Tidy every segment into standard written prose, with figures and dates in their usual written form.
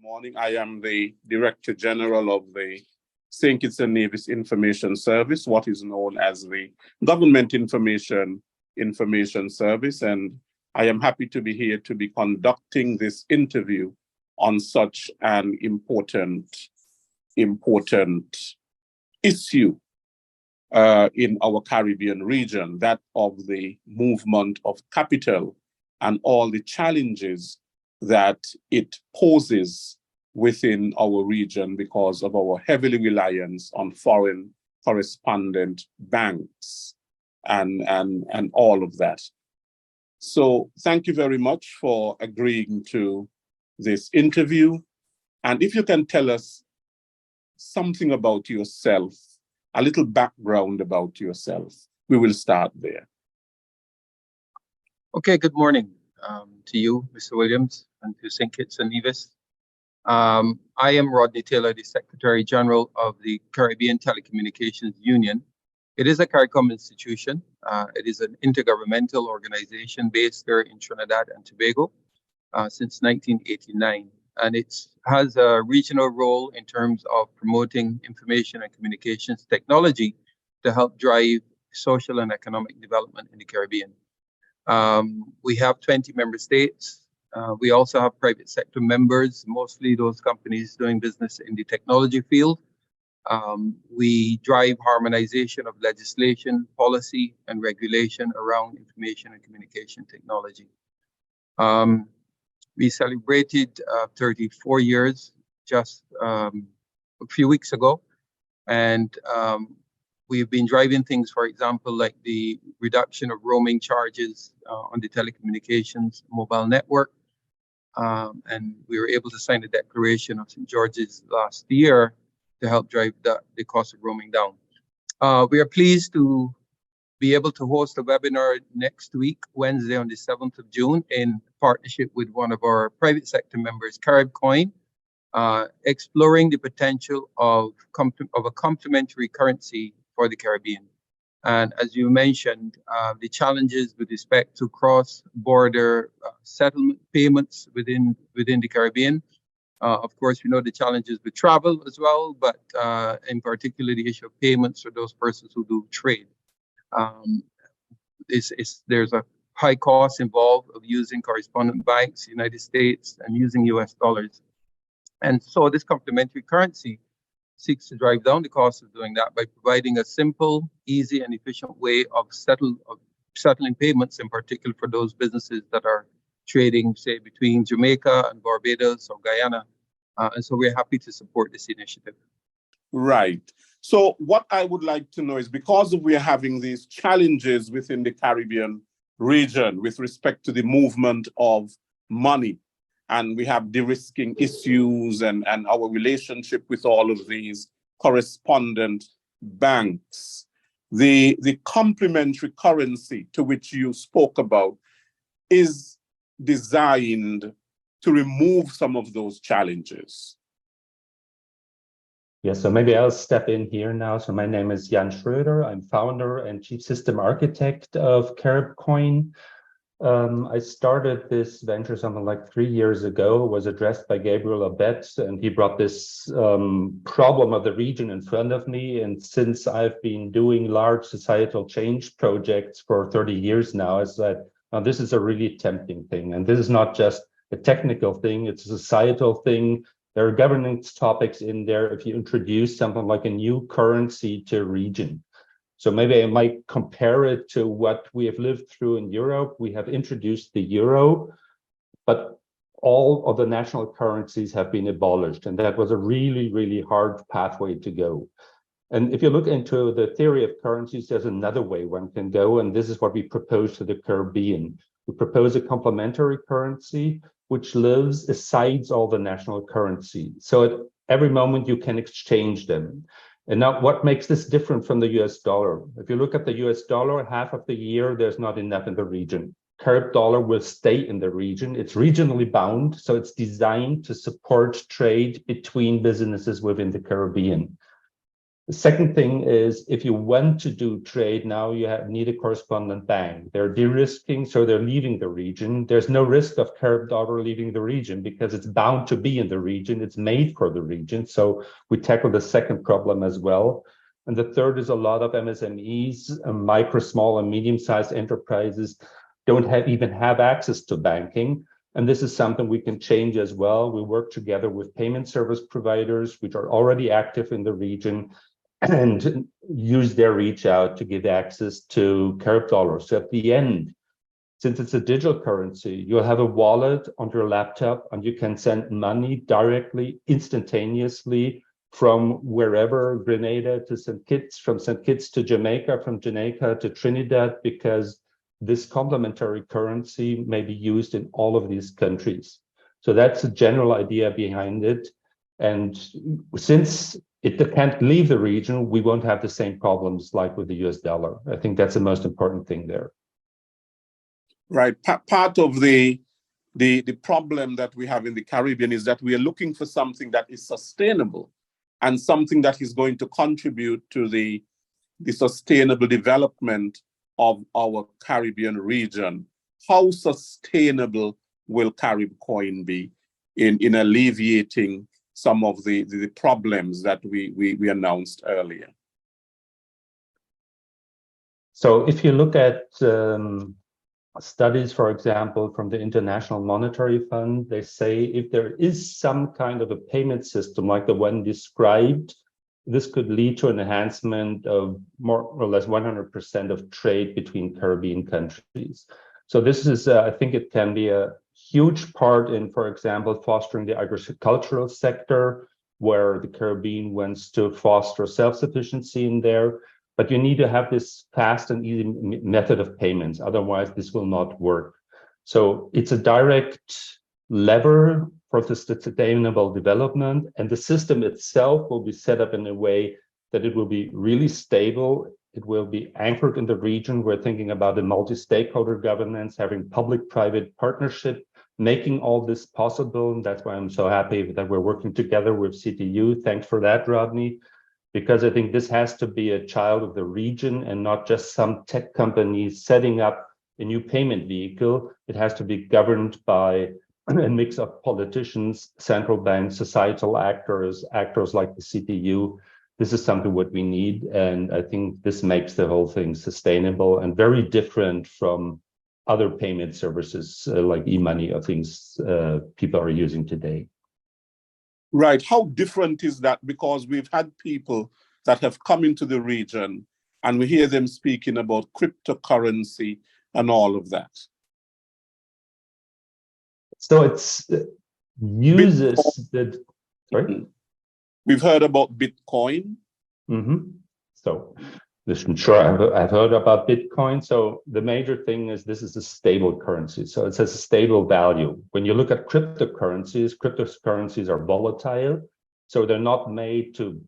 Morning. I am the Director General of the St. Kitts and Nevis Information Service, what is known as the Government Information Service, and I am happy to be here to be conducting this interview on such an important issue in our Caribbean region, that of the movement of capital and all the challenges that it poses within our region because of our heavily reliance on foreign correspondent banks and all of that. So thank you very much for agreeing to this interview. And if you can tell us something about yourself, a little background about yourself, we will start there. Okay, good morning to you, Mr. Williams, and to St. Kitts and Nevis. I am Rodney Taylor, the Secretary General of the Caribbean Telecommunication Union. It is a CARICOM institution. It is an intergovernmental organization based here in Trinidad and Tobago since 1989. And it has a regional role in terms of promoting information and communications technology to help drive social and economic development in the Caribbean. We have 20 member states. We also have private sector members, mostly those companies doing business in the technology field. We drive harmonization of legislation, policy, and regulation around information and communication technology. We celebrated 34 years just a few weeks ago, and we've been driving things, for example, like the reduction of roaming charges on the telecommunications mobile network. And we were able to sign the Declaration of St. George's last year to help drive the cost of roaming down. We are pleased to be able to host a webinar next week, Wednesday on the 7th of June, in partnership with one of our private sector members, CaribCoin, exploring the potential of a complementary currency for the Caribbean. And as you mentioned, the challenges with respect to cross-border settlement payments within the Caribbean. Of course, we know the challenges with travel as well, but in particular, the issue of payments for those persons who do trade. There's a high cost involved of using correspondent banks, United States, and using US dollars. And so this complementary currency seeks to drive down the cost of doing that by providing a simple, easy, and efficient way of settling payments, in particular for those businesses that are trading, say, between Jamaica and Barbados or Guyana. And so we're happy to support this initiative. Right. So what I would like to know is, because we are having these challenges within the Caribbean region with respect to the movement of money, and we have de-risking issues and our relationship with all of these correspondent banks, the complementary currency to which you spoke about is designed to remove some of those challenges. Yeah, so maybe I'll step in here now. So my name is Schröder. I'm founder and chief system architect of CaribCoin. I started this venture something like 3 years ago. It was addressed by Gabriel Abet, and he brought this problem of the region in front of me. And since I've been doing large societal change projects for 30 years now, I said, now this is a really tempting thing. And this is not just a technical thing, it's a societal thing. There are governance topics in there if you introduce something like a new currency to a region. So maybe I might compare it to what we have lived through in Europe. We have introduced the euro, but all of the national currencies have been abolished. And that was a really, really hard pathway to go. And if you look into the theory of currencies, there's another way one can go. And this is what we propose to the Caribbean. We propose a complementary currency which lives aside all the national currency. So at every moment you can exchange them. And now what makes this different from the US dollar? If you look at the US dollar, half of the year, there's not enough in the region. Carib dollar will stay in the region. It's regionally bound, so it's designed to support trade between businesses within the Caribbean. The second thing is, if you want to do trade now, you need a correspondent bank. They're de-risking, so they're leaving the region. There's no risk of Carib dollar leaving the region because it's bound to be in the region. It's made for the region. So we tackle the second problem as well. And the third is a lot of MSMEs, micro, small, and medium-sized enterprises don't even have access to banking. And this is something we can change as well. We work together with payment service providers, which are already active in the region, and use their reach out to give access to Carib dollars. So at the end, since it's a digital currency, you'll have a wallet on your laptop and you can send money directly, instantaneously from wherever, Grenada to St. Kitts, from St. Kitts to Jamaica, from Jamaica to Trinidad, because this complementary currency may be used in all of these countries. So that's the general idea behind it. And since it can't leave the region, we won't have the same problems like with the US dollar. I think that's the most important thing there. Right. Part of the problem that we have in the Caribbean is that we are looking for something that is sustainable and something that is going to contribute to the sustainable development of our Caribbean region. How sustainable will CaribCoin be in alleviating some of the problems that we announced earlier? So if you look at studies, for example, from the International Monetary Fund, they say if there is some kind of a payment system like the one described, this could lead to an enhancement of more or less 100% of trade between Caribbean countries. So this is, I think it can be a huge part in, for example, fostering the agricultural sector, where the Caribbean wants to foster self-sufficiency in there. But you need to have this fast and easy method of payments. Otherwise, this will not work. So it's a direct lever for the sustainable development. And the system itself will be set up in a way that it will be really stable. It will be anchored in the region. We're thinking about a multi-stakeholder governance, having public-private partnership, making all this possible. And that's why I'm so happy that we're working together with CTU. Thanks for that, Rodney, because I think this has to be a child of the region and not just some tech companies setting up a new payment vehicle. It has to be governed by a mix of politicians, central banks, societal actors like the CTU. This is something what we need, and I think this makes the whole thing sustainable and very different from other payment services like e-money or things people are using today. Right. How different is that? Because we've had people that have come into the region and we hear them speaking about cryptocurrency and all of that. So it's uses that, sorry? We've heard about Bitcoin. Mm-hmm. So listen, sure, I've heard about Bitcoin. So the major thing is this is a stable currency. So it has a stable value. When you look at cryptocurrencies are volatile. So they're not made to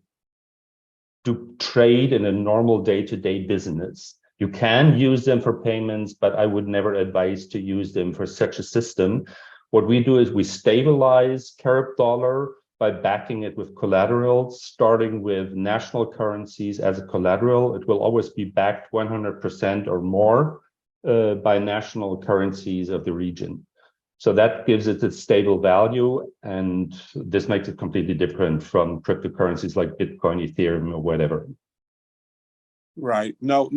trade in a normal day-to-day business. You can use them for payments, but I would never advise to use them for such a system. What we do is we stabilize Carib dollar by backing it with collateral, starting with national currencies as a collateral. It will always be backed 100% or more by national currencies of the region. So that gives it a stable value, and this makes it completely different from cryptocurrencies like Bitcoin, Ethereum, or whatever. Right. Now,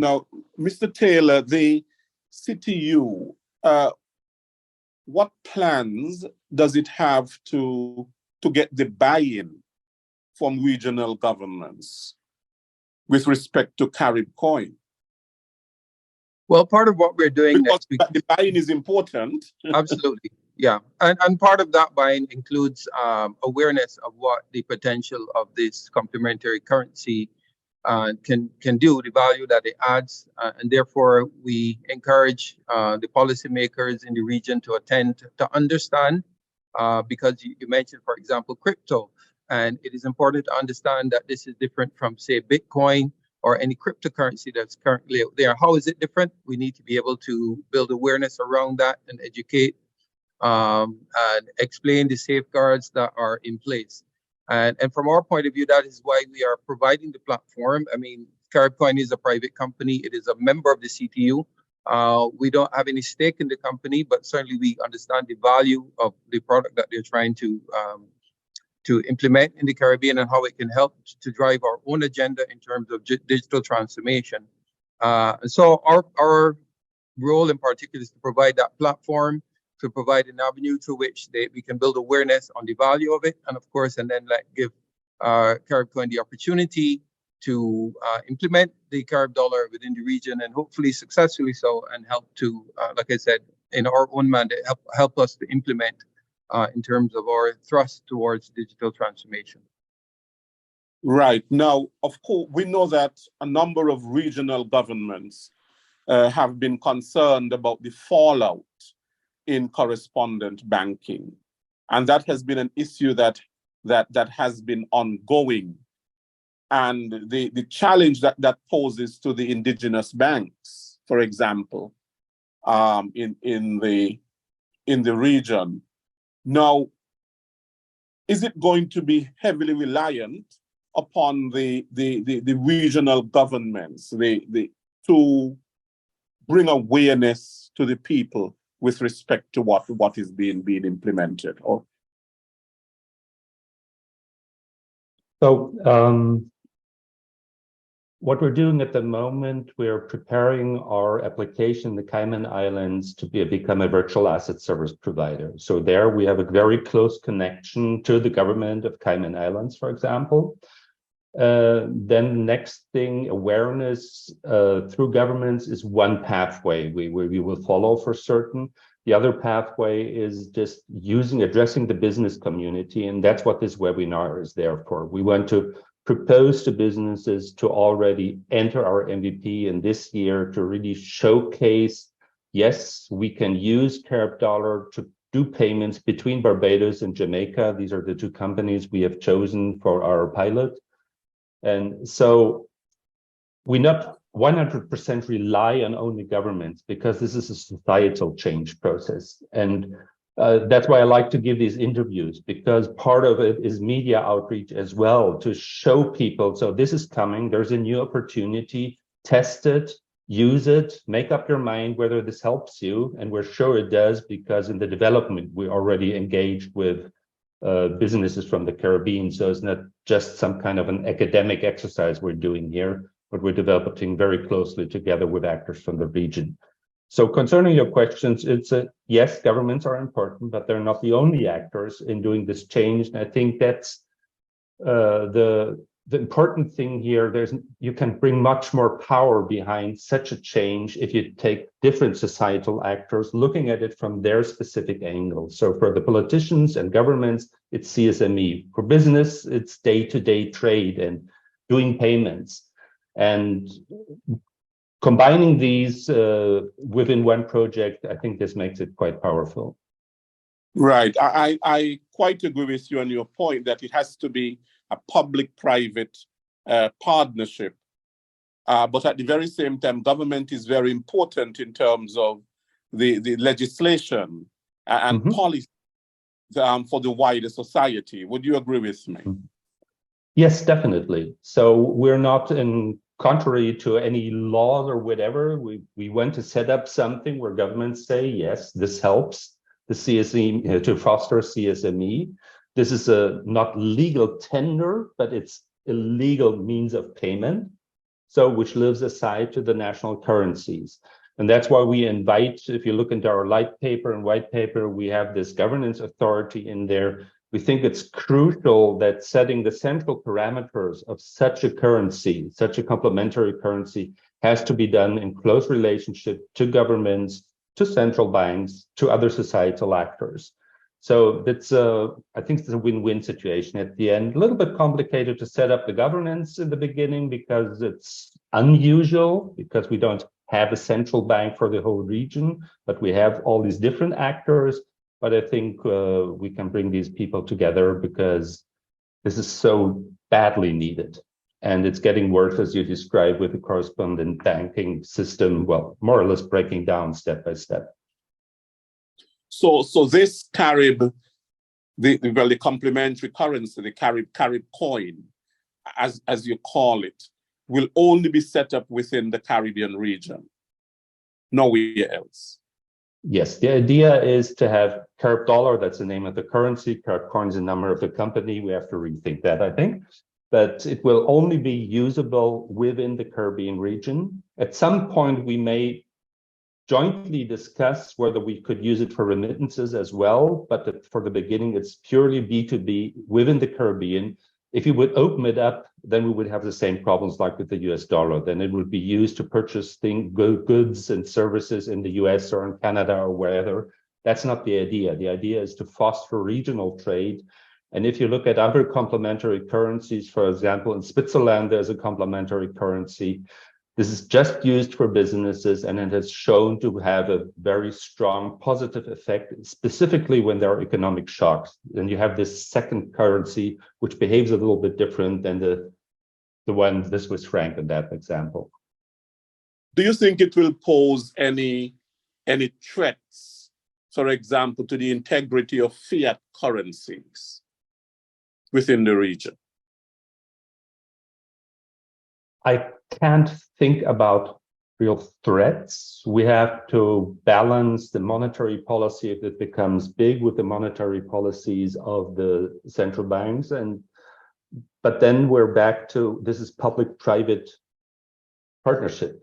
Mr. Taylor, the CTU, what plans does it have to get the buy-in from regional governments with respect to CaribCoin? Well, part of what we're doing because the buy-in is important. Absolutely, yeah, and part of that buy-in includes awareness of what the potential of this complementary currency can do, the value that it adds, and therefore we encourage the policymakers in the region to attend to understand, because you mentioned, for example, crypto, and it is important to understand that this is different from, say, Bitcoin or any cryptocurrency that's currently out there. How is it different? We need to be able to build awareness around that and educate and explain the safeguards that are in place. And from our point of view, that is why we are providing the platform. I mean, CaribCoin is a private company. It is a member of the CTU. We don't have any stake in the company, but certainly we understand the value of the product that they're trying to implement in the Caribbean and how it can help to drive our own agenda in terms of digital transformation. So our role in particular is to provide that platform, to provide an avenue through which we can build awareness on the value of it, and of course, and then give CaribCoin the opportunity to implement the Carib dollar within the region, and hopefully successfully so, and help to, like I said, in our own mandate, help us to implement in terms of our thrust towards digital transformation. Right. Now, of course, we know that a number of regional governments have been concerned about the fallout in correspondent banking. And that has been an issue that has been ongoing. And the challenge that poses to the indigenous banks, for example, in the region. Now, is it going to be heavily reliant upon the regional governments to bring awareness to the people with respect to what is being implemented? So what we're doing at the moment, we're preparing our application in the Cayman Islands to become a virtual asset service provider. So there we have a very close connection to the government of Cayman Islands, for example. Then the next thing, awareness through governments is one pathway we will follow for certain. The other pathway is just addressing the business community, and that's what this webinar is there for. We want to propose to businesses to already enter our MVP in this year to really showcase, yes, we can use Carib dollar to do payments between Barbados and Jamaica. These are the two companies we have chosen for our pilot. And so we not 100% rely on only governments, because this is a societal change process. And that's why I like to give these interviews, because part of it is media outreach as well, to show people, so this is coming, there's a new opportunity, test it, use it, make up your mind whether this helps you. And we're sure it does, because in the development, we already engaged with businesses from the Caribbean. So it's not just some kind of an academic exercise we're doing here, but we're developing very closely together with actors from the region. So concerning your questions, it's yes, governments are important, but they're not the only actors in doing this change. And I think that's the important thing here. You can bring much more power behind such a change if you take different societal actors looking at it from their specific angle. So for the politicians and governments, it's CSME. For business, it's day-to-day trade and doing payments. And combining these within one project, I think this makes it quite powerful. Right. I quite agree with you on your point that it has to be a public-private partnership. But at the very same time, government is very important in terms of the legislation and policy for the wider society. Would you agree with me? Yes, definitely. So we're not contrary to any laws or whatever. We want to set up something where governments say, yes, this helps the CSME to foster CSME. This is a not legal tender, but it's a legal means of payment, so which lives aside to the national currencies. And that's why we invite, if you look into our light paper and white paper, we have this governance authority in there. We think it's crucial that setting the central parameters of such a currency, such a complementary currency, has to be done in close relationship to governments, to central banks, to other societal actors. So that's I think it's a win-win situation at the end. A little bit complicated to set up the governance in the beginning because it's unusual, because we don't have a central bank for the whole region, but we have all these different actors. But I think we can bring these people together because this is so badly needed. And it's getting worse, as you described, with the correspondent banking system, well, more or less breaking down step by step. So this Carib the complementary currency, the CaribCoin, as you call it, will only be set up within the Caribbean region, nowhere else. Yes, the idea is to have Carib dollar, that's the name of the currency. CaribCoin is the number of the company. We have to rethink that, I think. But it will only be usable within the Caribbean region. At some point, we may jointly discuss whether we could use it for remittances as well. But for the beginning, it's purely B2B within the Caribbean. If you would open it up, then we would have the same problems like with the US dollar. Then it would be used to purchase goods and services in the US or in Canada or wherever. That's not the idea. The idea is to foster regional trade. And if you look at other complementary currencies, for example, in Switzerland, there's a complementary currency. This is just used for businesses, and it has shown to have a very strong positive effect, specifically when there are economic shocks. Then you have this second currency, which behaves a little bit different than the one, the Swiss franc in that example. Do you think it will pose any threats, for example, to the integrity of fiat currencies within the region? I can't think about real threats. We have to balance the monetary policy if it becomes big with the monetary policies of the central banks. But then we're back to, this is public-private partnership.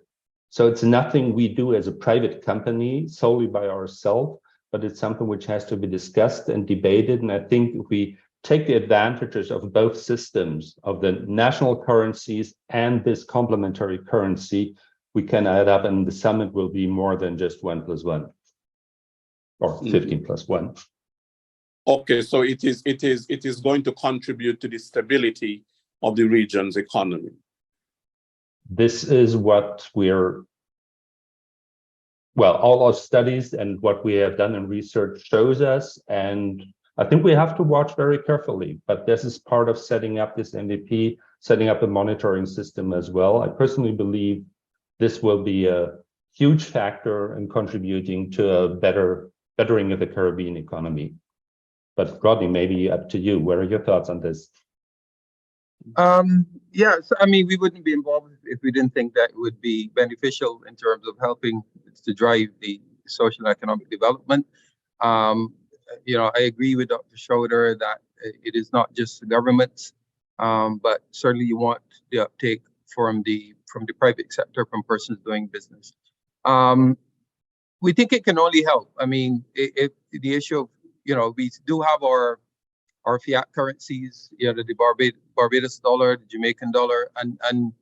So it's nothing we do as a private company solely by ourselves, but it's something which has to be discussed and debated. And I think if we take the advantages of both systems, of the national currencies and this complementary currency, we can add up, and the summit will be more than just 1 + 1 or 15 + 1. Okay, so it is going to contribute to the stability of the region's economy. This is what all our studies and what we have done in research shows us, and I think we have to watch very carefully, but this is part of setting up this MVP, setting up a monitoring system as well. I personally believe this will be a huge factor in contributing to a bettering of the Caribbean economy. But Rodney, maybe up to you. What are your thoughts on this? Yeah, so, I mean, we wouldn't be involved if we didn't think that it would be beneficial in terms of helping to drive the social and economic development. I agree with Dr. Schröder that it is not just the governments, but certainly you want the uptake from the private sector, from persons doing business. We think it can only help. I mean, if the issue of, we do have our fiat currencies, the Barbados dollar, the Jamaican dollar, and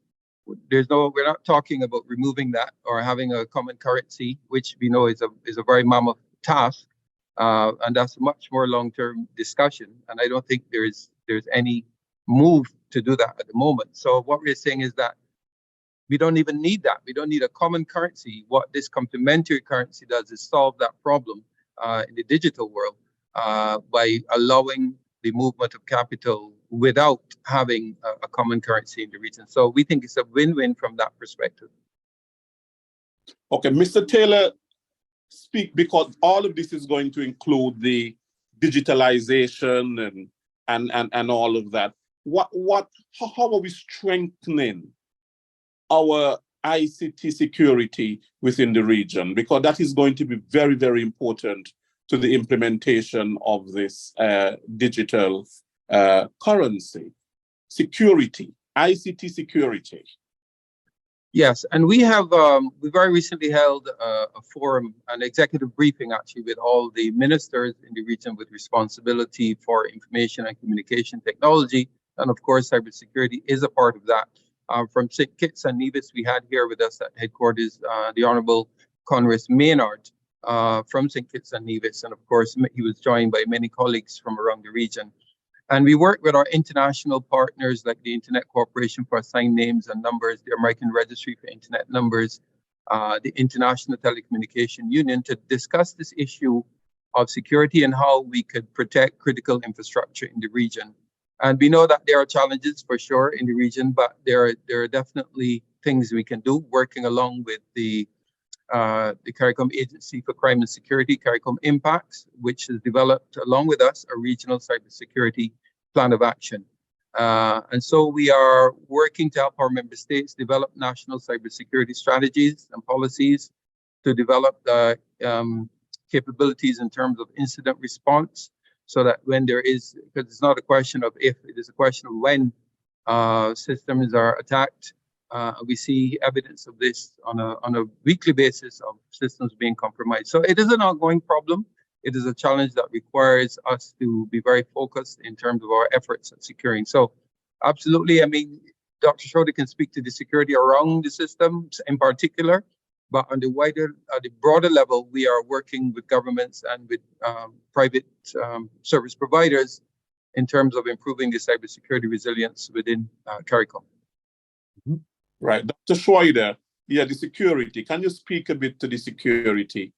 we're not talking about removing that or having a common currency, which we know is a very mammoth task. And that's a much more long-term discussion. And I don't think there's any move to do that at the moment. So what we're saying is that we don't even need that. We don't need a common currency. What this complementary currency does is solve that problem in the digital world by allowing the movement of capital without having a common currency in the region. So we think it's a win-win from that perspective. Okay, Mr. Taylor, speak, because all of this is going to include the digitalization and all of that. How are we strengthening our ICT security within the region? Because that is going to be very, very important to the implementation of this digital currency. Security, ICT security. Yes, and we very recently held a forum, an executive briefing actually, with all the ministers in the region with responsibility for information and communication technology. And of course, cybersecurity is a part of that. From St. Kitts and Nevis, we had here with us at headquarters the Honorable Congress Maynard from St. Kitts and Nevis. And of course, he was joined by many colleagues from around the region. And we work with our international partners like the Internet Corporation for Assigned Names and Numbers, the American Registry for Internet Numbers, the International Telecommunication Union, to discuss this issue of security and how we could protect critical infrastructure in the region. And we know that there are challenges for sure in the region, but there are definitely things we can do, working along with the the CARICOM Agency for Crime and Security, CARICOM Impacts, which has developed along with us a regional cybersecurity plan of action. And so we are working to help our member states develop national cybersecurity strategies and policies to develop the capabilities in terms of incident response, so that when there is, because it's not a question of if, it is a question of when systems are attacked. We see evidence of this on a weekly basis of systems being compromised. So it is an ongoing problem. It is a challenge that requires us to be very focused in terms of our efforts at securing. So absolutely, I mean, Dr. Schröder can speak to the security around the systems in particular, but on the broader level, we are working with governments and with private service providers in terms of improving the cybersecurity resilience within CARICOM. Right. Dr. Schröder, yeah, the security. Can you speak a bit to the security?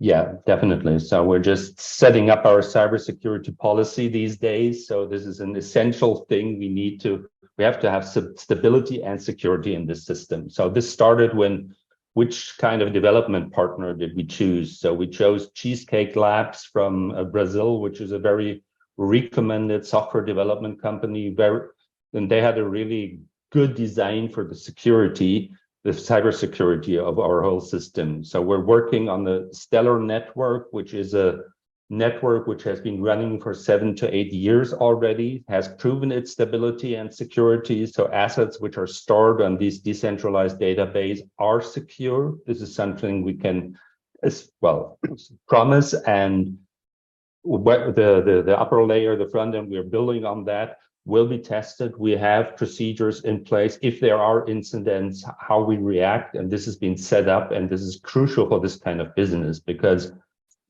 Yeah, definitely. So we're just setting up our cybersecurity policy these days. So this is an essential thing. We have to have stability and security in this system. So this started which kind of development partner did we choose? So we chose Cheesecake Labs from Brazil, which is a very recommended software development company. And they had a really good design for the cybersecurity of our whole system. So we're working on the Stellar network, which is a network which has been running for 7 to 8 years already, has proven its stability and security. So assets which are stored on this decentralized database are secure. This is something we can, promise. And the upper layer, the front end, we're building on that, will be tested. We have procedures in place. If there are incidents, how we react, and this has been set up, and this is crucial for this kind of business, because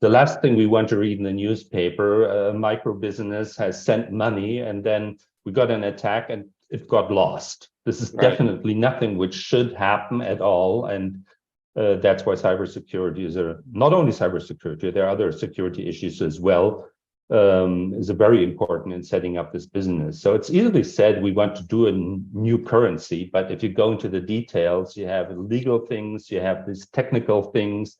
the last thing we want to read in the newspaper, a micro business has sent money and then we got an attack and it got lost. This is definitely nothing which should happen at all. And that's why cybersecurity is not only cybersecurity, there are other security issues as well, is very important in setting up this business. So it's easily said we want to do a new currency, but if you go into the details, you have legal things, you have these technical things,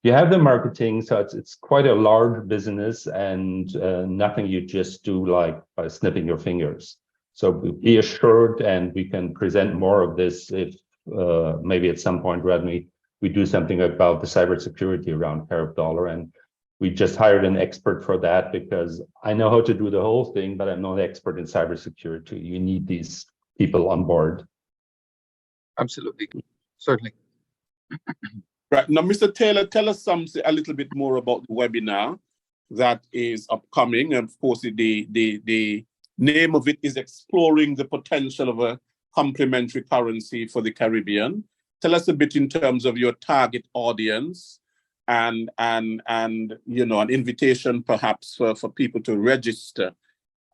you have the marketing. So it's quite a large business, and nothing you just do like by snipping your fingers. So be assured, and we can present more of this if maybe at some point, Rodney, we do something about the cybersecurity around CaribDollar. And we just hired an expert for that, because I know how to do the whole thing, but I'm not an expert in cybersecurity. You need these people on board. Absolutely, certainly. Right. Now, Mr. Taylor, tell us a little bit more about the webinar that is upcoming. And of course, the name of it is Exploring the Potential of a Complementary Currency for the Caribbean. Tell us a bit in terms of your target audience and you know, an invitation perhaps for people to register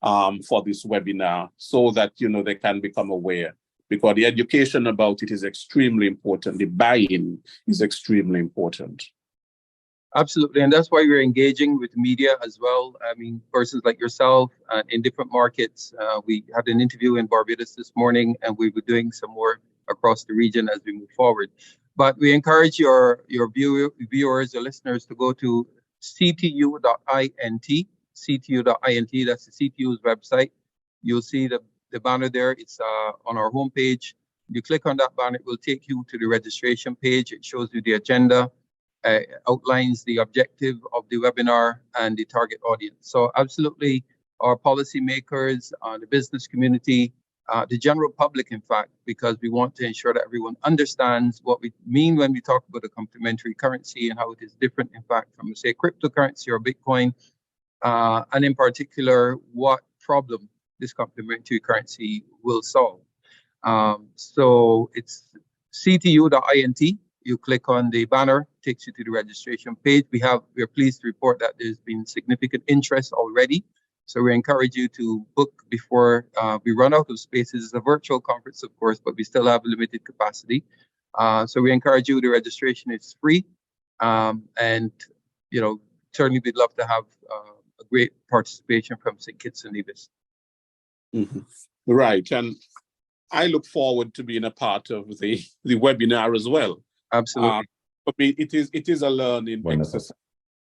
for this webinar, so that, you know, they can become aware, because the education about it is extremely important. The buy-in is extremely important. Absolutely, and that's why we're engaging with media as well. I mean, persons like yourself in different markets. We had an interview in Barbados this morning, and we'll be doing some more across the region as we move forward. But we encourage your viewers, your listeners, to go to ctu.int, ctu.int. That's the CTU's website. You'll see the banner there. It's on our homepage. You click on that banner, it will take you to the registration page. It shows you the agenda, outlines the objective of the webinar and the target audience. So absolutely, our policymakers, the business community, the general public, in fact, because we want to ensure that everyone understands what we mean when we talk about a complementary currency and how it is different, in fact, from, say, cryptocurrency or Bitcoin, and in particular, what problem this complementary currency will solve. So it's ctu.int. You click on the banner, takes you to the registration page. We're pleased to report that there's been significant interest already. So we encourage you to book before we run out of spaces. It's a virtual conference, of course, but we still have limited capacity. So we encourage you. The registration is free, and you know, certainly we'd love to have a great participation from St. Kitts and Nevis. Mm-hmm. Right, and I look forward to being a part of the webinar as well. Absolutely. for me, it is a learning Wonderful. exercise.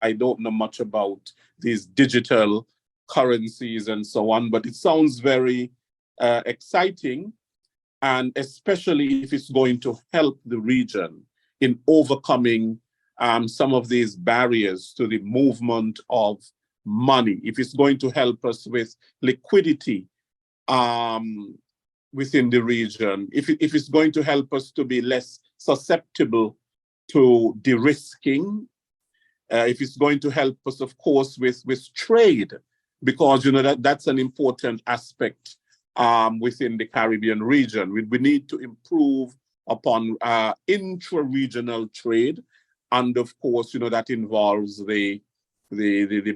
I don't know much about these digital currencies and so on, but it sounds very exciting, and especially if it's going to help the region in overcoming some of these barriers to the movement of money. If it's going to help us with liquidity within the region, if it's going to help us to be less susceptible to de-risking, if it's going to help us, of course, with trade, because that's an important aspect within the Caribbean region. We need to improve upon intra-regional trade, and of course, that involves the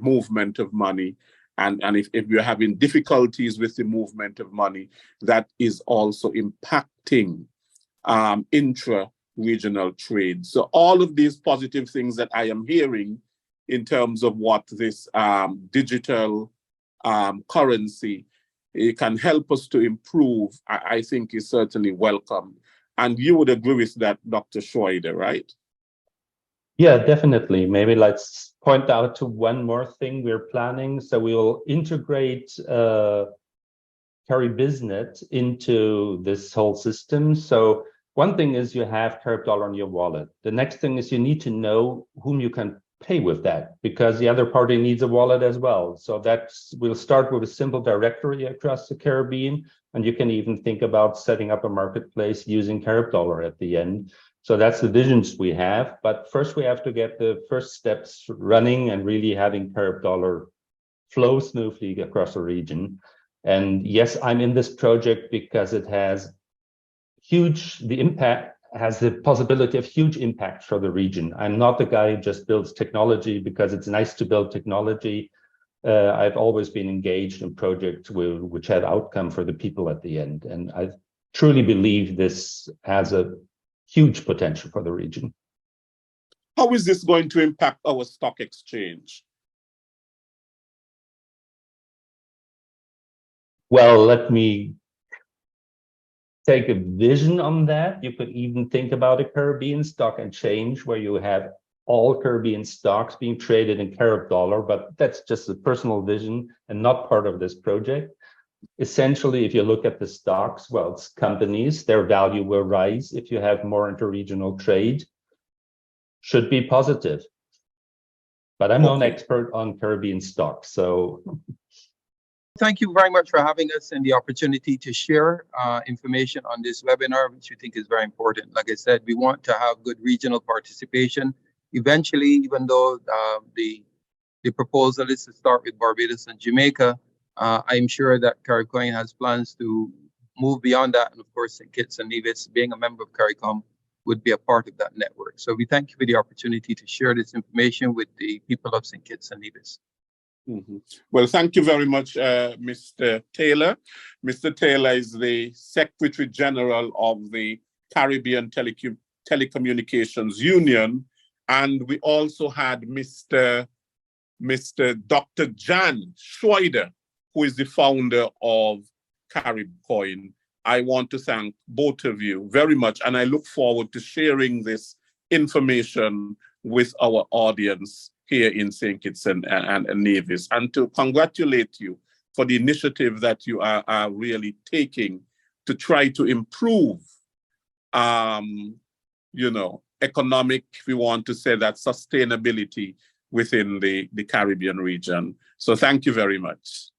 movement of money. And if we're having difficulties with the movement of money, that is also impacting intra-regional trade. So all of these positive things that I am hearing in terms of what this digital currency can help us to improve, I think is certainly welcome. And you would agree with that, Dr. Schröder, right? Yeah, definitely. Maybe let's point out to one more thing we're planning. So we will integrate CariBizNet into this whole system. So one thing is you have Carib Dollar in your wallet. The next thing is you need to know whom you can pay with that, because the other party needs a wallet as well. So we'll start with a simple directory across the Caribbean, and you can even think about setting up a marketplace using Carib Dollar at the end. So that's the visions we have. But first we have to get the first steps running and really having Carib Dollar flow smoothly across the region. And yes, I'm in this project because it has the possibility of huge impact for the region. I'm not the guy who just builds technology because it's nice to build technology. I've always been engaged in projects which had outcome for the people at the end. And I truly believe this has a huge potential for the region. How is this going to impact our stock exchange? Well, let me take a vision on that. You could even think about a Caribbean stock exchange where you have all Caribbean stocks being traded in Carib Dollar, but that's just a personal vision and not part of this project. Essentially, if you look at the stocks, well, it's companies, their value will rise if you have more interregional trade. Should be positive. But I'm not an expert on Caribbean stocks, so. Thank you very much for having us and the opportunity to share information on this webinar, which we think is very important. Like I said, we want to have good regional participation. Eventually, even though the proposal is to start with Barbados and Jamaica, I'm sure that CaribCoin has plans to move beyond that. And of course, St. Kitts and Nevis, being a member of CARICOM, would be a part of that network. So we thank you for the opportunity to share this information with the people of St. Kitts and Nevis. Mm-hmm. Well, thank you very much, Mr. Taylor. Mr. Taylor is the Secretary General of the Caribbean Telecommunications Union. And we also had Mr. Dr. Jan Schröder, who is the founder of CaribCoin. I want to thank both of you very much, and I look forward to sharing this information with our audience here in St. Kitts and Nevis, and to congratulate you for the initiative that you are really taking to try to improve, economic, if we want to say that, sustainability within the Caribbean region. So thank you very much.